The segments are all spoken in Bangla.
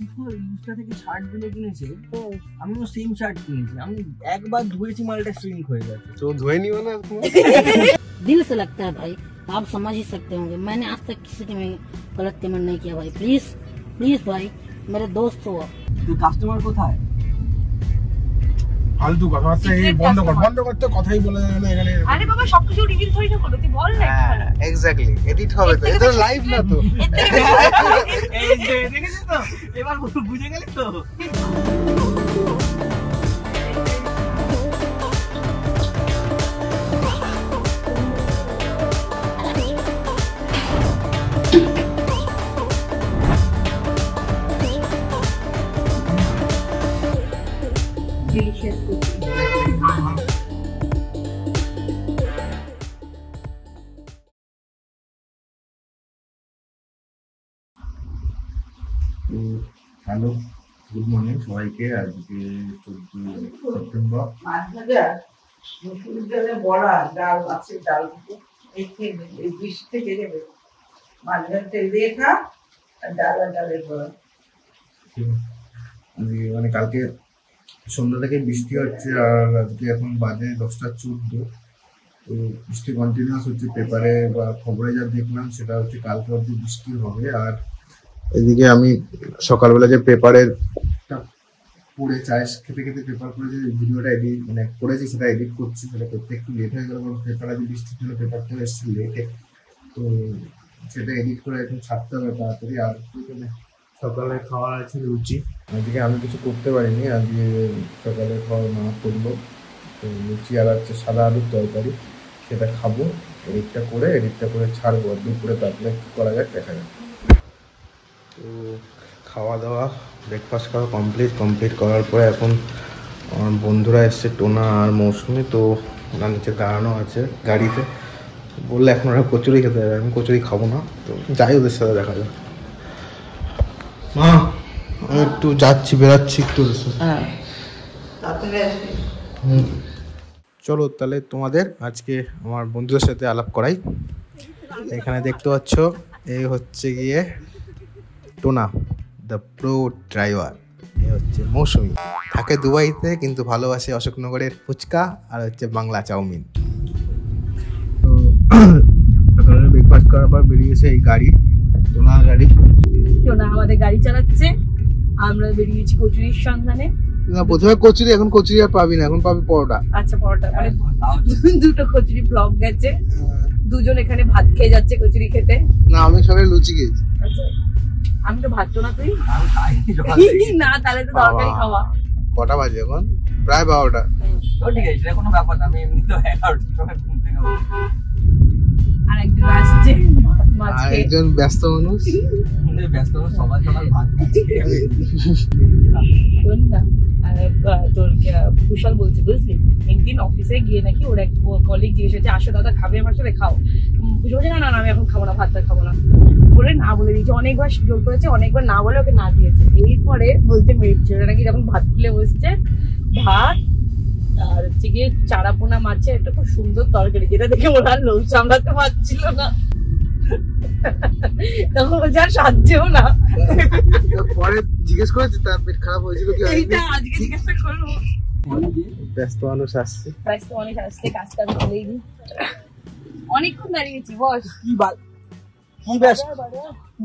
ইনস্টা থেকে শার্ট গুলো কিনেছে, আমিও সেম শার্ট কিনেছি। আমি একবার ধুয়েছি, মালটা শ্রিঙ্ক হয়ে গেছে। তো ধুয়ে নিও না তোমার। दिल से लगता है भाई, आप समझ ही सकते होंगे। मैंने आज तक किसी के में गलत पेमेंट नहीं किया भाई। प्लीज प्लीज भाई, मेरे दोस्त हो आप। তো কাস্টমার কোথায়? ফালতু কথাবার্তা এই বন্ধ করতে কথাই বলে না এখানে। আরে বাবা, সবকিছু রিভিল থই না করো, তুই বল না। হ্যাঁ এক্স্যাক্টলি, এডিট হবে তো, এটা লাইভ না তো। এই যে দেখেছিস তো, এবার বুঝে গেলি তো। Delicious cookie. Hello, good morning সবাইকে। আজকে 14 সেপ্টেম্বর। মুসুরির ডালে বড়া, ডাল আছে, ডাল এই বৃষ্টি থেকে যাবে, মাঝখানে তেল দিয়ে খা, আর ডাল আর ডালের বড়া। আজকে মানে কালকে সন্ধ্যা থেকে বৃষ্টি হচ্ছে, আর আজকে এখন বাজে 10:14। তো বৃষ্টি কন্টিনিউয়াস হচ্ছে। পেপারে বা খবরে যা দেখলাম সেটা হচ্ছে কালকে অবধি বৃষ্টি হবে। আর এদিকে আমি সকালবেলা যে পেপারের পড়ে চায় খেতে খেতে পেপার পড়ে যে ভিডিওটা এডিট মানে করেছি সেটা এডিট করছি, সেটা করতে একটু লেট হয়ে গেল, কারণ পেপার আজ বৃষ্টির জন্য পেপারটা এসেছে লেটে। তো সেটা এডিট করে এখন ছাড়তে হবে তাড়াতাড়ি। আর সকালে খাওয়া আছে লুচি। আজকে আমি কিছু করতে পারিনি, আজকে সকালে খাওয়া মা করলো। তো লুচি আর হচ্ছে সাদা আলুর তরকারি, সেটা খাবো। এডিটটা করে ছাড়বো দুপুরে, তারপরে কী করা যাক দেখা যাক। তো খাওয়া দাওয়া ব্রেকফাস্ট করা কমপ্লিট করার পরে এখন আমার বন্ধুরা এসছে, টোনা আর মৌসুমি। তো ওনার নিচে দাঁড়ানো আছে গাড়িতে, বললে এখন ওরা কচুরি খেতে যাবে। আমি কচুরি খাবো না, তো যাই ওদের সাথে দেখা যাক। মা আমি একটু বেরাচ্ছি একটু ওদের সাথে। চলো তাহলে তোমাদের আজকে আমার বন্ধুদের সাথে আলাপ করাই। এখানে দেখতে পাচ্ছ এই হচ্ছে গিয়ে টোনা, দ্য প্রো ড্রাইভার। এ হচ্ছে মৌসুমি, থাকে দুবাইতে কিন্তু ভালোবাসে অশোকনগরের ফুচকা আর হচ্ছে বাংলা চাউমিন। তো সকালে ব্রেকফাস্ট করার পর বেরিয়েছে এই গাড়ি, টোনার গাড়ি। টোনা আমাদের গাড়ি চালাচ্ছে, আমরা বেরিয়েছি কচুরির সন্ধানে। না প্রথমে কচুরি, এখন কচুরি আর পাবি না, এখন পাবি পরোটা। আচ্ছা পরোটা, মানে দুটো কচুরি ব্লক গেছে, দুজন এখানে ভাত খেয়ে যাচ্ছে কচুরি খেতে। না আমি সবাই লুচি খেয়েছি। আচ্ছা আমি তো ভাত, না তুই? না তাহলে তো তরকারি খাওয়া। কটা বাজে এখন? প্রায় 12টা। ঠিক আছে, কোনো ব্যাপার না, আমি এমনি তো 11টার সময় ঘুম থেকে উঠি। আর একজন আসছে, আর একজন ব্যস্ত মানুষ সকাল ভাত না। তোর কুশল বলছে বুঝলি, একদিন অফিসে গিয়ে নাকি ওর এক কলিগ জিজ্ঞেস হচ্ছে, আসো দাদা খাবে আমার সাথে, খাও। কুশল বলছে না আমি এখন খাবো না, ভাতটা খাবো না বলে না বলে দিয়েছে। অনেকবার জোর করেছে, অনেকবার না বলে ওকে না দিয়েছে। এরপরে বলছে মেয়ের ছেলেটা নাকি যখন ভাত খুলে বসছে, ভাত আর হচ্ছে গিয়ে চারাপোনা মাছের একটা খুব সুন্দর তরকারি, যেটা দেখে ওরা লোভ সামলাতে পারছিল না। তখন বলছে আর সাজছেও না। পরে জিজ্ঞেস করেছে তার পেট খারাপ হয়েছিল কি? এইটা আজকে জিজ্ঞাসা করবো। ব্যস্ত মানুষ আসছে, ব্যস্ত অনেক আসছে, কাজটা আমি চলেই দিই। অনেকক্ষণ দাঁড়িয়েছি, বস। কি ব্যস্ত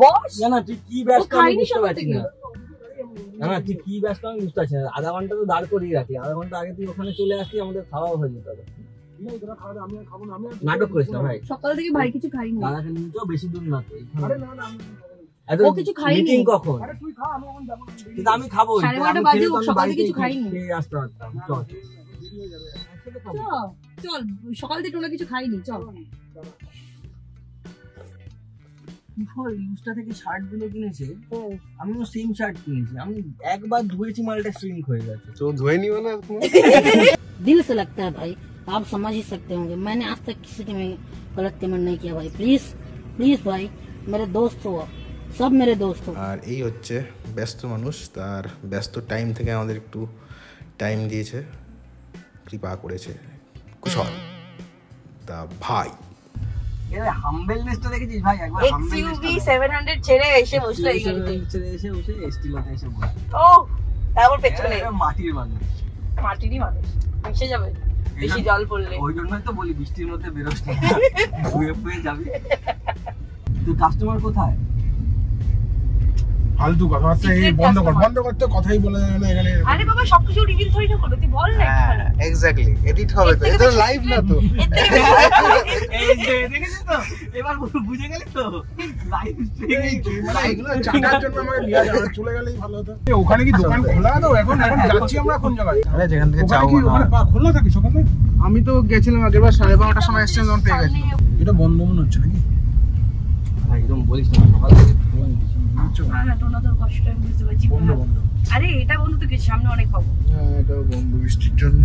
বস না, তুই কি ব্যস্ত আমি খাইনি বুঝতে সব পারছি থেকে। না। না তুই কি ব্যস্ত আমি বুঝতে পারছি না। আধা ঘন্টা তো দাঁড় করিয়ে রাখি, আধা ঘন্টা আগে তুই ওখানে চলে আসলি, আমাদের খাওয়াও হয়ে যেত। নাটক করিস না ভাই, সকাল থেকে ভাই কিছু খাইনি। দাদাকে নিয়ে তো বেশি দূর না তো। ও কিছু খাইনি। মিটিং কখন? কিন্তু আমি খাবো, 12:30 বাজে, ও সকাল থেকে কিছু খাইনি। আসতে পারতাম। চল চল, সকাল থেকে ওরা কিছু খাইনি, চল। ইনস্টা থেকে শার্ট গুলো কিনেছে, আমিও সেম শার্ট কিনেছি। আমি একবার ধুয়েছি, মালটা শ্রিঙ্ক হয়ে গেছে। তো ধুয়ে নিও না। दिल से लगता है भाई, आप समझ ही सकते होंगे। मैंने आज तक किसी के में गलत पेमेंट नहीं किया भाई। प्लीज प्लीज भाई, मेरे दोस्त हो आप, सब मेरे दोस्त हो। আর এই হচ্ছে ব্যস্ত মানুষ, তার ব্যস্ত টাইম থেকে আমাদের একটু টাইম দিয়েছে, কৃপা করেছে কুশল দা ভাই। হাম্বেলনেসটা দেখেছিস ভাই একবার? এক্সইউভি 700 ছেড়ে এসে বসলো এই গাড়িতে। ছেড়ে এসে বসে এসটি লতে এসে বসে। ও তারপর পেছনে মাটির মানুষ, মাটিরই মানুষ মিশে যাবে বেশি জল পড়লে। ওই জন্যই তো বলি বৃষ্টির মধ্যে বেরোস না, ধুয়ে ফুয়ে যাবি। তুই কাস্টমার কোথায়? ফালতু কথাবার্তা এই বন্ধ করতে কথাই বলা যায় না এখানে। আরে বাবা সবকিছু রিভিল থই না করলে তুই বল না একটুখানি। এক্স্যাক্টলি, এডিট হবে তো, এটা লাইভ না তো। এই যে দেখেছিস তো, এবার বুঝে গেলি তো লাইভ স্ট্রিমিং। এগুলো চাটার জন্য আমাকে নিয়ে যাওয়া চলে গেলেই ভালো হতো। ওখানে কি দোকান খোলা তো? এখন যাচ্ছি আমরা কোন জায়গায়? আরে যেখান থেকে ওখানে কি ওখানে খোলা থাকে সকালে? আমি তো গেছিলাম আগেরবার 12:30টার সময় এসেছিলাম, তখন পেয়ে গেছি। এটা বন্ধ মনে হচ্ছে নাকি? একদম বলিস না, সকাল থেকে না না টোনা তোর কষ্ট আমি বুঝতে পারছি। বন্ধ। আরে এটা বন্ধ তো কিছু সামনে অনেক পাবো। হ্যাঁ এটাও বন্ধ বৃষ্টির জন্য।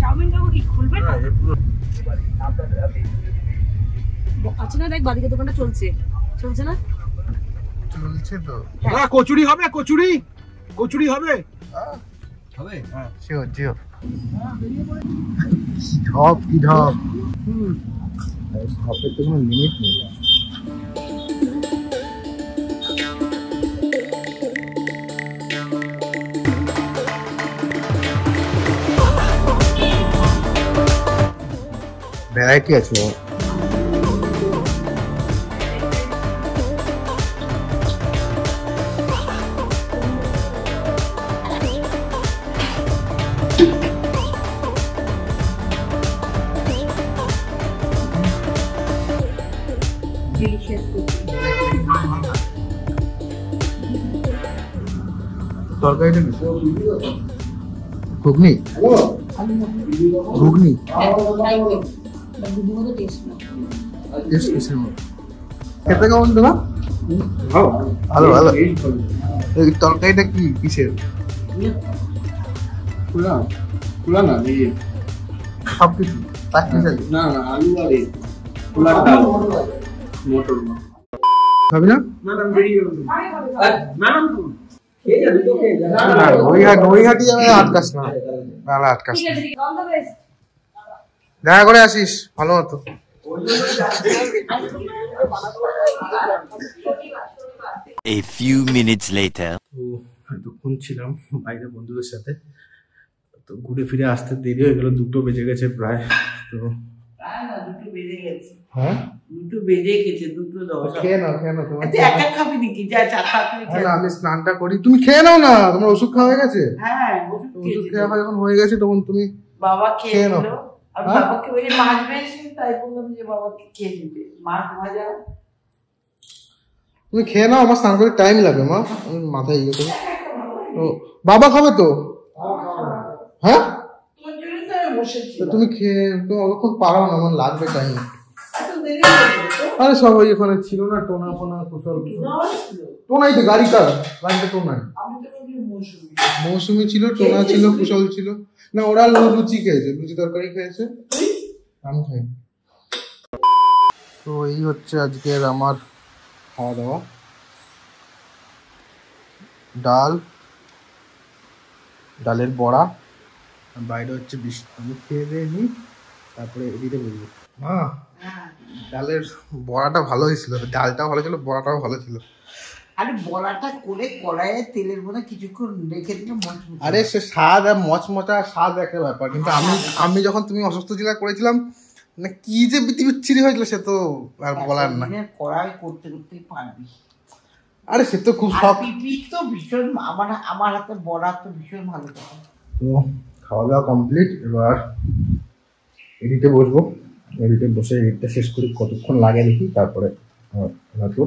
চাউমিন খাবো কি খুলবে না? পুরো আচ্ছা না দেখ বাদিকে দোকানটা চলছে না? চলছে তো। হ্যাঁ কচুরি হবে, কচুরি হবে। হবে। হ্যাঁ শিওর ঢপ কি ঢপ। ঢপের তো কোনো লিমিট নেই। ভ্যারাইটি আছে। তরকারিটা ঘুগনি খেতে কেমন তোমার? ভালো ভালো। এই তরকারিটা কি কিসের? খোলা না সবকিছু না আলু আর খোলার ডাল মোটর খাবি না? নৈহাটি যাবে, আটকাস না, নাহলে আটকাস না। দেখা করে আসিস ভালো মতো। A few minutes later. এতক্ষণ ছিলাম বাইরে বন্ধুদের সাথে, তো ঘুরে ফিরে আসতে দেরি হয়ে গেল, 2টো বেজে গেছে প্রায়। তো দুটো বেজে গেছে। হ্যাঁ 2টো বেজে গেছে, 2:10। খেয়ে নাও তোমার। একা খাবি নাকি? যা তাড়াতাড়ি খেয়ে আমি স্নানটা করি, তুমি খেয়ে নাও না। তোমার ওষুধ খাওয়া হয়ে গেছে? হ্যাঁ ওষুধ খাওয়া যখন হয়ে গেছে তখন তুমি বাবা খেয়ে নাও। নিল। আর বাবাকে ওই মাছ বেশি, তাই বললাম যে বাবাকে খেয়ে নিবে মাছ ভাজা। তুমি খেয়ে নাও, আমার স্নান করতে টাইম লাগবে মা, আমি মাথায় ইয়ে করি। ও বাবা খাবে তো? হ্যাঁ তোমার জন্য তো আমি বসেছি। তুমি খেয়ে তুমি অতক্ষণ পারাও না, আমার লাগবে টাইম। এত দেরি হয়ে গেল তো? আরে সবাই ওখানে ছিল না, টোনা ফোনা কুশল। টোনাই তো গাড়িটা টোনাই। আমি তো বলি মৌসুমি ছিল, টোনা ছিল, কুশল ছিল। না ওরা লুচি খেয়েছে, লুচি তরকারি খেয়েছে, আমি খাই। তো এই হচ্ছে আজকের আমার খাওয়া দাওয়া। ডালের বড়া, বাইরে হচ্ছে বৃষ্টি। আমি খেয়ে দিয়ে নিই, তারপরে এদিকে বলবো। হ্যাঁ ডালের বড়াটা ভালো হয়েছিল, ডালটাও ভালো ছিল, বড়াটাও ভালো ছিল। আরে বড়াটা করে কড়াইয়ে তেলের মধ্যে কিছুক্ষণ রেখে দিলে আরে সে স্বাদ আর মচমচা স্বাদ একটা ব্যাপার, কিন্তু আমি যখন তুমি অসুস্থ ছিলা করেছিলাম না, কি যে বিচ্ছিরি হয়েছিল সে তো আর বলার না। কড়াই করতে পারবি। আরে সে তো খুব সব তো ভীষণ আমার হাতে বড়া তো ভীষণ ভালো থাকে। তো খাওয়া দাওয়া কমপ্লিট, এবার এডিটে বসবো। এডিটে বসে এডিটটা শেষ করি, কতক্ষণ লাগে দেখি, তারপরে হয়তো